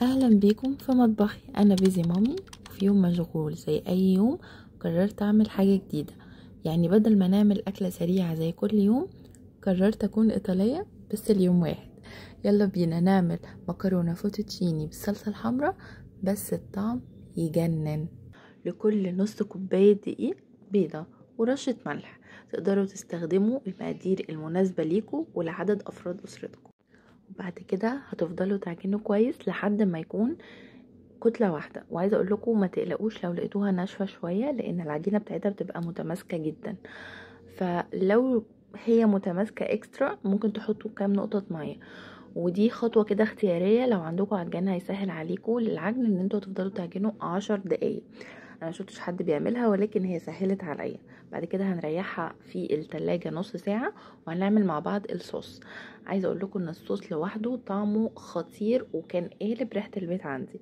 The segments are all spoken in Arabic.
اهلا بيكم في مطبخي. انا بيزي مامي، وفي يوم مشغول زي اي يوم قررت اعمل حاجه جديده. يعني بدل ما نعمل اكله سريعه زي كل يوم، قررت اكون ايطاليه بس اليوم واحد. يلا بينا نعمل مكرونه فوتوتشيني بالصلصه الحمراء، بس الطعم يجنن. لكل نص كوبايه دقيق، بيضه ورشه ملح. تقدروا تستخدموا المقادير المناسبه ليكوا ولعدد افراد اسرتكم. وبعد كده هتفضلوا تعجنوا كويس لحد ما يكون كتلة واحدة. وعايزة اقول لكم ما تقلقوش لو لقيتوها ناشفة شوية، لان العجينة بتاعتها بتبقى متماسكة جدا. فلو هي متماسكة اكسترا ممكن تحطوا كام نقطة مية. ودي خطوة كده اختيارية، لو عندكم عجان هيسهل عليكم للعجن ان انتوا تفضلوا تعجنوا 10 دقايق. انا مشفتش حد بيعملها ولكن هي سهلت عليا. بعد كده هنريحها في التلاجة نص ساعة وهنعمل مع بعض الصوص. عايزه اقول لكم ان الصوص لوحده طعمه خطير وكان قالب ريحه البيت عندي.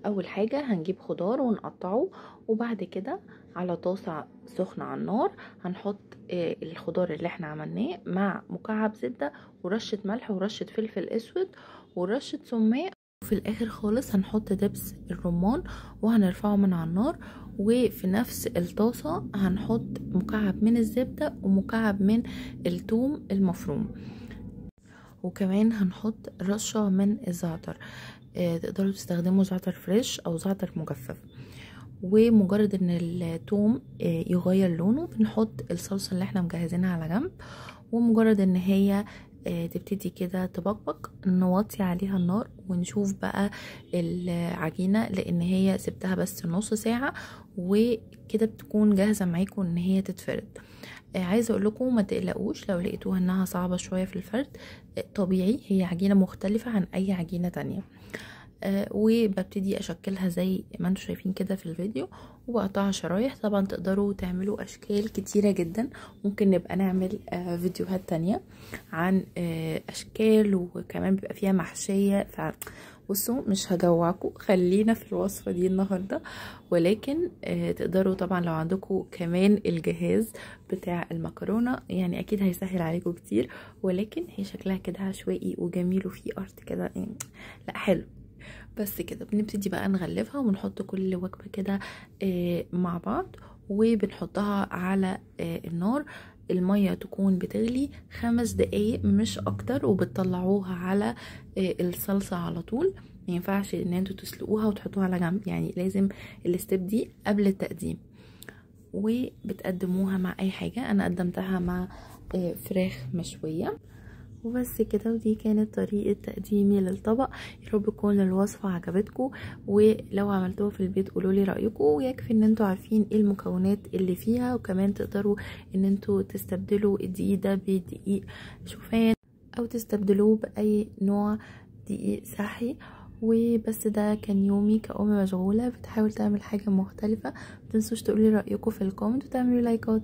اول حاجه هنجيب خضار ونقطعه، وبعد كده على طاسه سخنه على النار هنحط الخضار اللي احنا عملناه مع مكعب زبده ورشه ملح ورشه فلفل اسود ورشه سماق. وفي الاخر خالص هنحط دبس الرمان وهنرفعه من على النار. وفي نفس الطاسة هنحط مكعب من الزبدة ومكعب من الثوم المفروم، وكمان هنحط رشة من الزعتر. تقدروا تستخدموا زعتر فريش او زعتر مجفف. ومجرد ان الثوم يغير لونه بنحط الصلصة اللي احنا مجهزينها على جنب. ومجرد ان هي تبتدي كده تبقبق نوطي عليها النار ونشوف بقى العجينة، لان هي سبتها بس نص ساعة وكده بتكون جاهزة معاكم ان هي تتفرد. عايزه اقول لكم ما تقلقوش لو لقيتوها انها صعبه شويه في الفرد. طبيعي، هي عجينه مختلفه عن اي عجينه تانية. وببتدي اشكلها زي ما انتم شايفين كده في الفيديو وبقطعها شرايح. طبعا تقدروا تعملوا اشكال كتيره جدا، ممكن نبقى نعمل فيديوهات تانية عن اشكال، وكمان بيبقى فيها محشيه. بصوا مش هجوعكم، خلينا في الوصفه دي النهارده. ولكن تقدروا طبعا لو عندكم كمان الجهاز بتاع المكرونه، يعني اكيد هيسهل عليكم كتير. ولكن هي شكلها كده عشوائي وجميل وفيه ارت كده، يعني لا حلو. بس كده بنبتدي بقى نغلفها ونحط كل وجبة كده مع بعض، وبنحطها على النار. المية تكون بتغلي 5 دقايق مش اكتر، وبتطلعوها على الصلصة على طول. ما ينفعش ان انتوا تسلقوها وتحطوها على جنب، يعني لازم الستيب دي قبل التقديم. وبتقدموها مع اي حاجة. انا قدمتها مع فراخ مشوية وبس كده. ودي كانت طريقة تقديمي للطبق. يا رب تكون الوصفة عجبتكم، ولو عملتوها في البيت قولولي رأيكم. ويكفي ان انتوا عارفين ايه المكونات اللي فيها. وكمان تقدروا ان انتوا تستبدلوا الدقيق ده بدقيق شوفان او تستبدلوه باي نوع دقيق صحي. وبس ده كان يومي كأم مشغولة بتحاول تعمل حاجة مختلفة. متنسوش تقولي رأيكم في الكومنت وتعملوا لايكات.